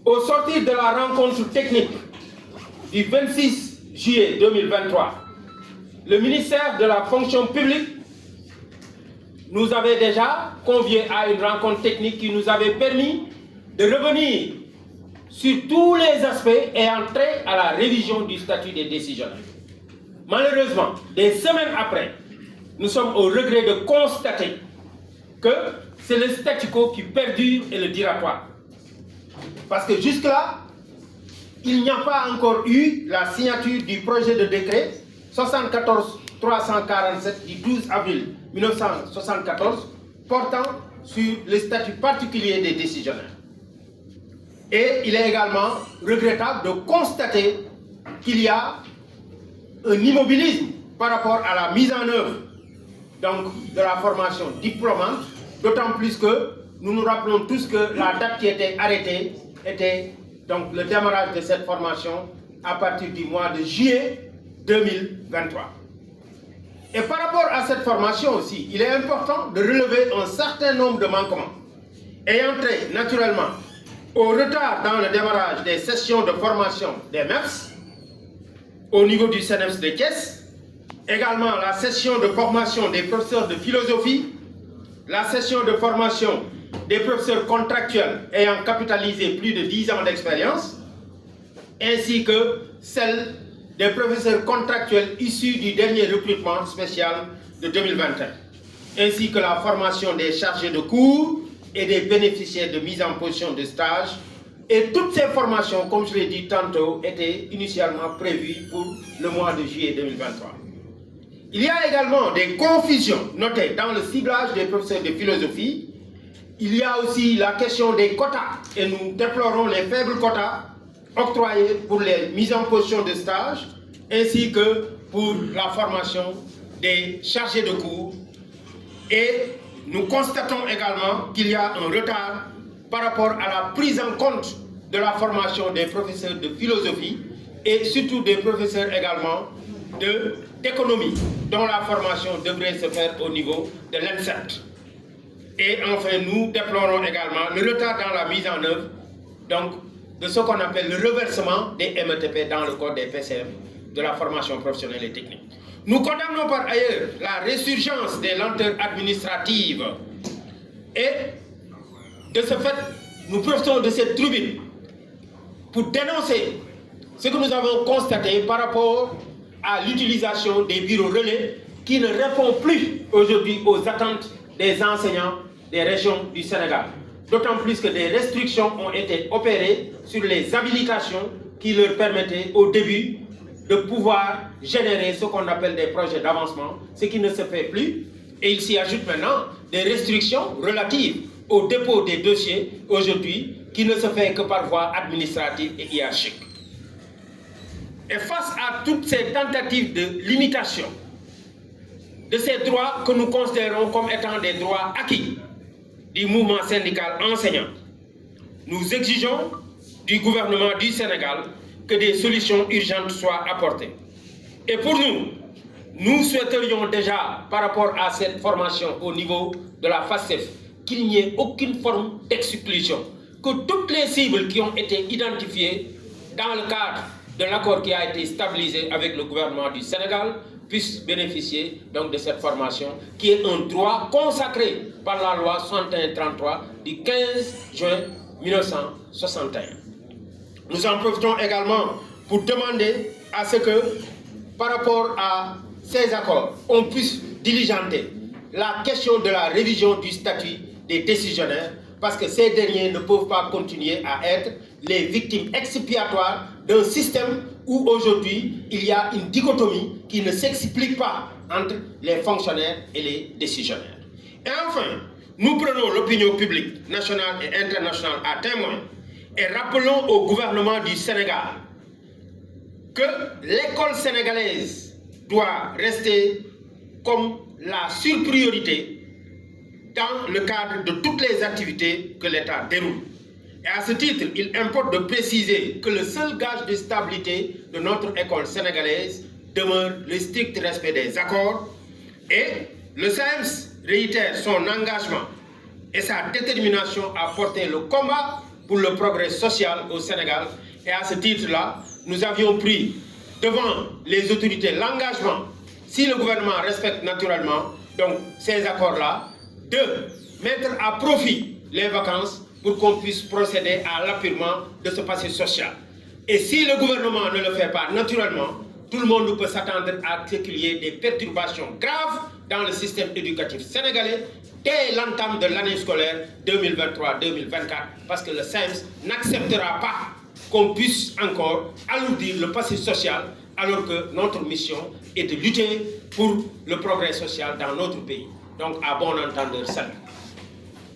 Au sortir de la rencontre technique du 26 juillet 2023, le ministère de la fonction publique nous avait déjà conviés à une rencontre technique qui nous avait permis de revenir sur tous les aspects ayant trait à la révision du statut des décisionnaires. Malheureusement, des semaines après, nous sommes au regret de constater que c'est le statu quo qui perdure et le dilatoire. Parce que jusque-là, il n'y a pas encore eu la signature du projet de décret 74-347 du 12 avril 1974 portant sur le statut particulier des décisionnaires. Et il est également regrettable de constater qu'il y a un immobilisme par rapport à la mise en œuvre donc, de la formation diplômante, d'autant plus que nous nous rappelons tous que la date qui était arrêtée était donc le démarrage de cette formation à partir du mois de juillet 2023. Et par rapport à cette formation aussi, il est important de relever un certain nombre de manquements ayant trait naturellement au retard dans le démarrage des sessions de formation des MEPS au niveau du CNEPS de Thiès, également la session de formation des professeurs de philosophie, la session de formation des professeurs contractuels ayant capitalisé plus de 10 ans d'expérience, ainsi que celle des professeurs contractuels issus du dernier recrutement spécial de 2021, ainsi que la formation des chargés de cours et des bénéficiaires de mise en position de stage. Et toutes ces formations, comme je l'ai dit tantôt, étaient initialement prévues pour le mois de juillet 2023. Il y a également des confusions notées dans le ciblage des professeurs de philosophie. Il y a aussi la question des quotas, et nous déplorons les faibles quotas octroyés pour les mises en position de stage, ainsi que pour la formation des chargés de cours. Et nous constatons également qu'il y a un retard par rapport à la prise en compte de la formation des professeurs de philosophie et surtout des professeurs également d'économie, dont la formation devrait se faire au niveau de l'ENSET. Et enfin, nous déplorons également le retard dans la mise en œuvre donc, de ce qu'on appelle le reversement des METP dans le code des PCM, de la formation professionnelle et technique. Nous condamnons par ailleurs la résurgence des lenteurs administratives et de ce fait, nous profitons de cette tribune pour dénoncer ce que nous avons constaté par rapport à l'utilisation des bureaux relais qui ne répondent plus aujourd'hui aux attentes des enseignants des régions du Sénégal. D'autant plus que des restrictions ont été opérées sur les habilitations qui leur permettaient au début de pouvoir générer ce qu'on appelle des projets d'avancement, ce qui ne se fait plus. Et il s'y ajoute maintenant des restrictions relatives au dépôt des dossiers aujourd'hui qui ne se fait que par voie administrative et hiérarchique. Et face à toutes ces tentatives de limitation de ces droits que nous considérons comme étant des droits acquis du mouvement syndical enseignant, nous exigeons du gouvernement du Sénégal que des solutions urgentes soient apportées. Et pour nous, nous souhaiterions déjà, par rapport à cette formation au niveau de la FASTEF, qu'il n'y ait aucune forme d'exclusion, que toutes les cibles qui ont été identifiées dans le cadre de l'accord qui a été stabilisé avec le gouvernement du Sénégal puissent bénéficier donc de cette formation qui est un droit consacré par la loi 6133 du 15 juin 1961. Nous en profitons également pour demander à ce que, par rapport à ces accords, on puisse diligenter la question de la révision du statut des décisionnaires, parce que ces derniers ne peuvent pas continuer à être les victimes expiatoires d'un système où aujourd'hui il y a une dichotomie qui ne s'explique pas entre les fonctionnaires et les décisionnaires. Et enfin, nous prenons l'opinion publique nationale et internationale à témoin et rappelons au gouvernement du Sénégal que l'école sénégalaise doit rester comme la surpriorité dans le cadre de toutes les activités que l'État déroule. Et à ce titre, il importe de préciser que le seul gage de stabilité de notre école sénégalaise demeure le strict respect des accords et le SAEMS réitère son engagement et sa détermination à porter le combat pour le progrès social au Sénégal. Et à ce titre-là, nous avions pris devant les autorités l'engagement, si le gouvernement respecte naturellement donc, ces accords-là, de mettre à profit les vacances pour qu'on puisse procéder à l'appurement de ce passé social. Et si le gouvernement ne le fait pas naturellement, tout le monde peut s'attendre à ce qu'il y ait des perturbations graves dans le système éducatif sénégalais dès l'entame de l'année scolaire 2023-2024, parce que le SAEMS n'acceptera pas qu'on puisse encore alourdir le passif social, alors que notre mission est de lutter pour le progrès social dans notre pays. Donc, à bon entendeur, salut.